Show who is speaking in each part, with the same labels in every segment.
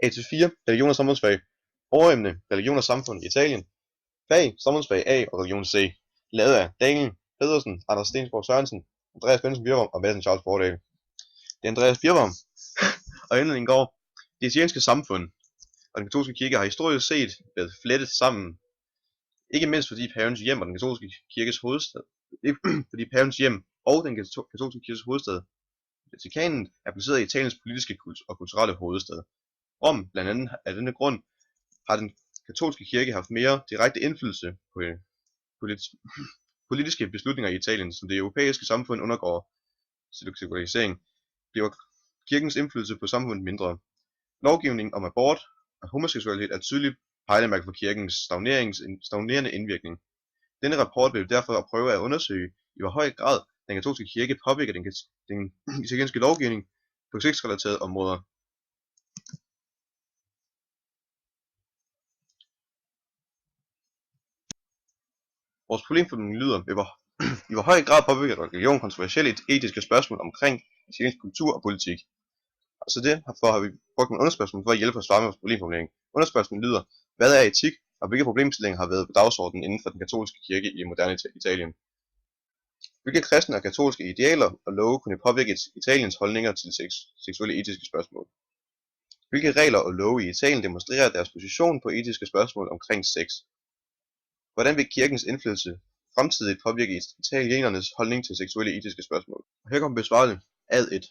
Speaker 1: A4 religion og samfundsfag. Overemne religion og samfund i Italien. Fag samfundsfag A og religion C. Lavet af Daniel Pedersen, Anders Stensgaard Sørensen, Andreas Benson Birvom og Madsen Charles Fordal. Det er Andreas Birvom, og indledningen går: Det italienske samfund og den katolske kirke har historisk set været flettet sammen. Ikke mindst fordi pavens hjem og den katolske kirkes hovedstad. Fordi pavens hjem og den katolske kirkes hovedstad, Vatikanen, er placeret i Italiens politiske og kulturelle hovedstad. Rom, blandt andet af denne grund, har den katolske kirke haft mere direkte indflydelse på politiske beslutninger i Italien, som det europæiske samfund undergår sekularisering, bliver kirkens indflydelse på samfundet mindre. Lovgivning om abort og homoseksualitet er tydeligt pejlemærke for kirkens stagnerende indvirkning. Denne rapport vil derfor prøve at undersøge, i hvor høj grad den katolske kirke påvirker den italienske lovgivning på sexrelaterede områder. Vores problemformulering lyder: i hvor høj grad påvirker religion kontroversielle etiske spørgsmål omkring italiensk kultur og politik. Og så derfor har vi brugt en underspørgsmål for at hjælpe os svare med vores problemformulering. Underspørgsmålet lyder: hvad er etik, og hvilke problemstillinger har været på dagsordenen inden for den katolske kirke i moderne Italien? Hvilke kristne og katolske idealer og love kunne påvirke Italiens holdninger til seksuelle etiske spørgsmål? Hvilke regler og love i Italien demonstrerer deres position på etiske spørgsmål omkring sex? Hvordan vil kirkens indflydelse fremtidigt påvirke italienernes holdning til seksuelle etiske spørgsmål? Og her kommer besvarelsen ad 1.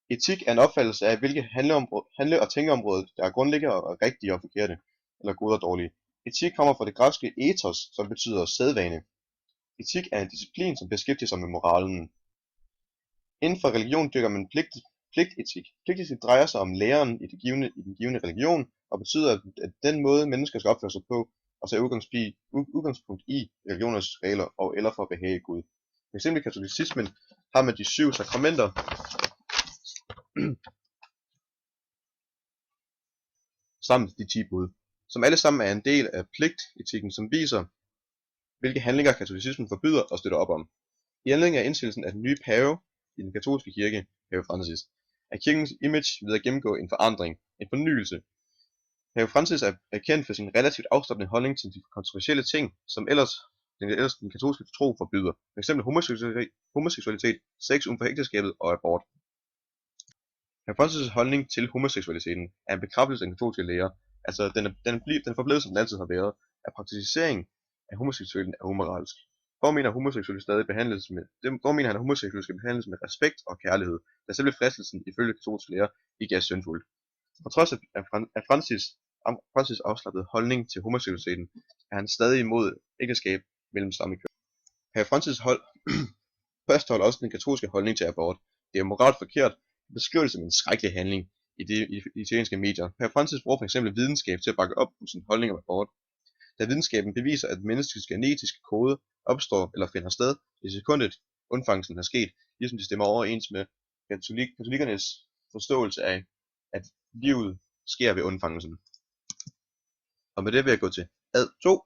Speaker 1: Etik er en opfattelse af, hvilke handle- og tænkeområder, der er grundlæggende og rigtige og forkerte, eller gode og dårlige. Etik kommer fra det græske ethos, som betyder sædvane. Etik er en disciplin, som beskæftiger sig med moralen. Inden for religion dyrker man pligtetik. Pligtetik drejer sig om læren i den givne religion, og betyder, at den måde mennesker skal opføre sig på, og tage udgangspunkt i religioners regler og eller for at behage Gud. For eksempel i katolicismen har man de 7 sakramenter, samt de 10 bud, som alle sammen er en del af pligtetikken, som viser, hvilke handlinger katolicismen forbyder og støtter op om. I anledning af indsættelsen af den nye pave i den katolske kirke, Pave Francis, er kirkens image ved at gennemgå en forandring, en fornyelse. Pave Francis er kendt for sin relativt afslappende holdning til de kontroversielle ting, som ellers den katolske tro forbyder, f.eks. homoseksualitet, sex uden for ægteskabet og abort. Pave Francis' holdning til homoseksualiteten er en bekræftelse af den katolske lære, altså den forblevet som den altid har været, at praktisering af homoseksualiteten er umoralsk. Dog mener han, at homoseksuelle skal behandles med respekt og kærlighed, da selve fristelsen ifølge katolsk lære ikke er syndfuldt. På trods af Francis' afslappede holdning til homoseksualiteten, er han stadig imod ægteskab mellem samme køn. Pave Francis fastholder også den katolske holdning til abort. Det er moralt forkert, beskriver det som en skrækkelig handling i de italienske medier. Pave Francis bruger f.eks. videnskab til at bakke op på sin holdning om abort, da videnskaben beviser, at menneskets genetiske kode opstår eller finder sted i sekundet undfangelsen er sket, ligesom det stemmer overens med katolikernes forståelse af, at livet sker ved undfangelsen. Og med det vil jeg gå til ad 2.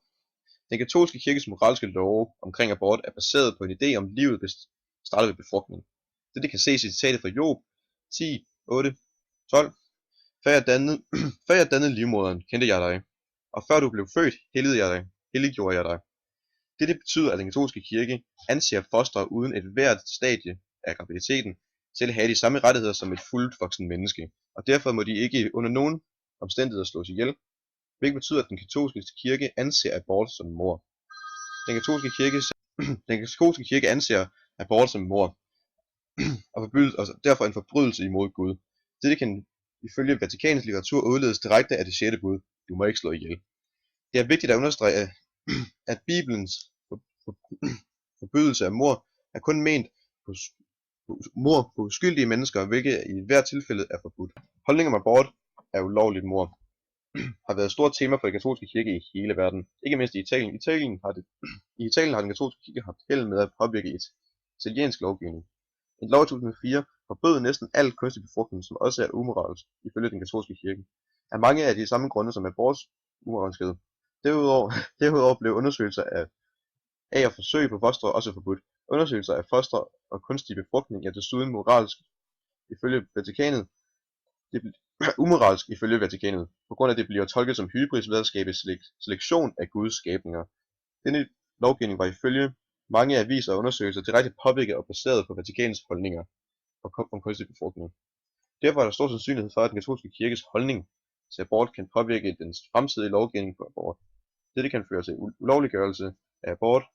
Speaker 1: Den katolske kirkes moralske love omkring abort er baseret på en idé om livet starter ved befrugtning. Dette kan ses i citatet fra Job 10, 8, 12. Før jeg dannede livmoderen, kendte jeg dig, og før du blev født, helliggjorde jeg dig. Dette betyder, at den katolske kirke anser fostre uden et hvert stadie af graviditeten til at have de samme rettigheder som et fuldt voksen menneske, og derfor må de ikke under nogen omstændigheder slås ihjel, hvilket betyder, at den katolske kirke anser abort som mord. Den katolske kirke anser abort som mord, og derfor en forbrydelse imod Gud. Dette kan ifølge Vatikanens litteratur udledes direkte af det 6. bud: du må ikke slå ihjel. Det er vigtigt at understrege, at Bibelens forbydelse af mord er kun ment på mord på uskyldige mennesker, hvilket i hvert tilfælde er forbudt. Holdningen om abort er ulovligt mord har været et stort tema for den katolske kirke i hele verden, ikke mindst i Italien. I Italien har den katolske kirke haft held med at påvirke italiensk lovgivning. En lov i 2004 forbød næsten al kunstig befrugtning, som også er umoralsk ifølge den katolske kirke, af mange af de samme grunde som aborts umoralskhed. Derudover blev undersøgelser af og forsøg på fostre også forbudt. Undersøgelser af fostre og kunstig befrugtning er desuden moralsk ifølge Vatikanet, Det bliver umoralsk ifølge Vatikanet, på grund af at det bliver tolket som hybris ved at skabe selektion af Guds skabninger. Denne lovgivning var ifølge mange aviser og undersøgelser direkte påvirket og baseret på Vatikanets holdninger om kunstig befrugtning. Derfor er der stor sandsynlighed for, at den katolske kirkes holdning til abort kan påvirke dens fremtidige lovgivning på abort. Dette kan føre til ulovliggørelse af abort,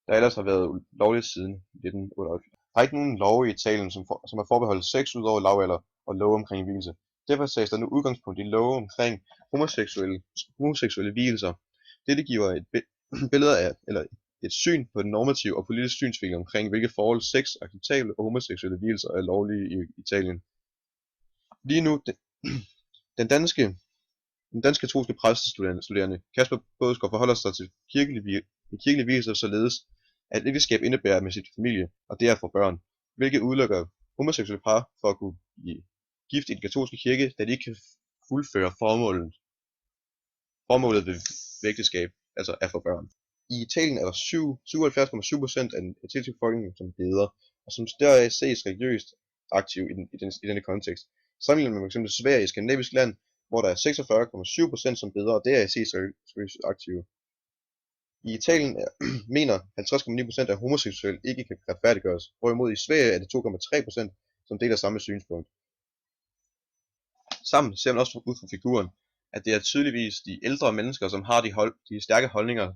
Speaker 1: der ellers har været lovligt siden 1978. Der er ikke nogen love i Italien, som er forbeholdt sex ud over lavalder og love omkring vielse. Derfor tages der nu udgangspunkt i love omkring homoseksuelle vielser. Dette giver et billede af, eller et syn på den normative og politiske synsvinkel omkring, hvilke forhold sex, acceptable og homoseksuelle vielser er lovlige i Italien. Lige nu, den danske katolske præstestuderende Kasper Bådsgaard forholder sig til kirkelige vielser således, at ægteskab indebærer med sit familie, og det er for børn, hvilket udelukker homoseksuelle par for at kunne blive gift i den katolske kirke, da de ikke kan fuldføre formålet ved ægteskab, altså er for børn. I Italien er der 77,7% af den italienske befolkning som beder, og som deraf ses religiøst aktiv i denne kontekst. Sammenlignet med f.eks. Sverige i skandinavisk land, hvor der er 46,7% som beder, og deraf ses religiøst aktive. I Italien mener 50,9% af homoseksuelle ikke kan retfærdiggøres, hvorimod i Sverige er det 2,3%, som deler samme synspunkt. Sammen ser man også ud fra figuren, at det er tydeligvis de ældre mennesker, som har de stærke holdninger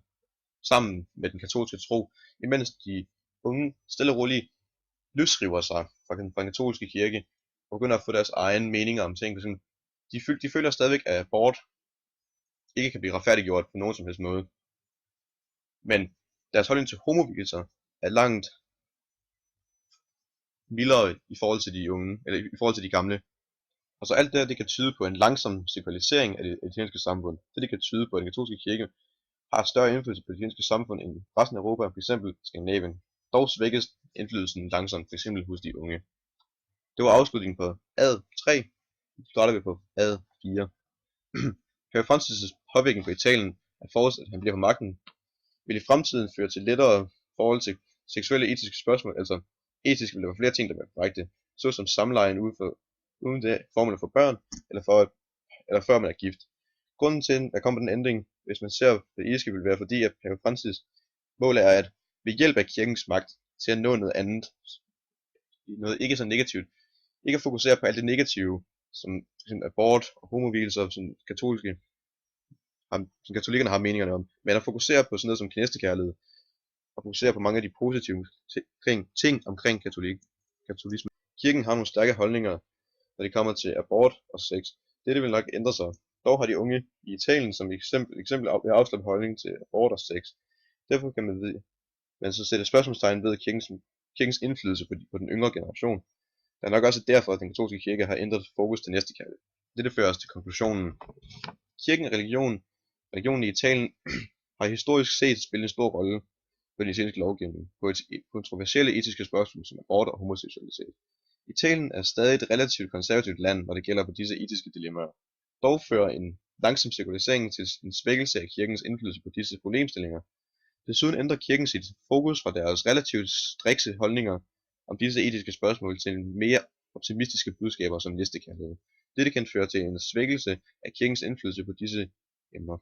Speaker 1: sammen med den katolske tro, imens de unge stille og roligt løsriver sig fra den katolske kirke og begynder at få deres egen meninger om ting. De føler stadigvæk, at abort ikke kan blive retfærdiggjort på nogen som helst måde. Men deres holdning til homovielser er langt mildere i forhold til de unge, eller i forhold til de gamle. Og så alt det kan tyde på en langsom sekularisering af det italienske samfund. Det kan tyde på, at den katolske kirke har større indflydelse på det italienske samfund end resten af Europa, f.eks. Skandinavien. Dog svækkes indflydelsen langsomt, f.eks. hos de unge. Det var afslutningen på ad 3. Nu starter vi på ad 4. Pave Francis' påvirkning på Italien er forudsat, at han bliver på magten, vil i fremtiden føre til lettere forhold til seksuelle etiske spørgsmål, altså etisk vil der være flere ting, der vil være korrekte, såsom samlejen uden det formål for børn, eller før man er gift. Grunden til, at kommer den ændring, hvis man ser det etiske, vil være fordi, at Pave Francis mål er at ved hjælp af kirkens magt til at nå noget andet, noget ikke så negativt, ikke at fokusere på alt det negative, som f.eks. abort og homovielser, som katolikkerne har meningerne om, men at fokusere på sådan noget som næstekærlighed, og fokusere på mange af de positive ting omkring katolisme. Kirken har nogle stærke holdninger, når det kommer til abort og sex. Dette vil nok ændre sig. Dog har de unge i Italien som eksempel afslappet holdning til abort og sex. Derfor kan man så sætte spørgsmålstegn ved kirkens indflydelse på den yngre generation. Det er nok også derfor, at den katolske kirke har ændret fokus til næstekærlighed. Dette fører os til konklusionen. Kirken og religionen i Italien har historisk set spillet en stor rolle på den italienske lovgivning på kontroversielle etiske spørgsmål som abort og homoseksualitet. Italien er stadig et relativt konservativt land, når det gælder på disse etiske dilemmaer. Dog fører en langsom sekularisering til en svækkelse af kirkens indflydelse på disse problemstillinger. Desuden ændrer kirken sit fokus fra deres relativt strikse holdninger om disse etiske spørgsmål til mere optimistiske budskaber som næstekærlighed. Dette kan føre til en svækkelse af kirkens indflydelse på disse emner.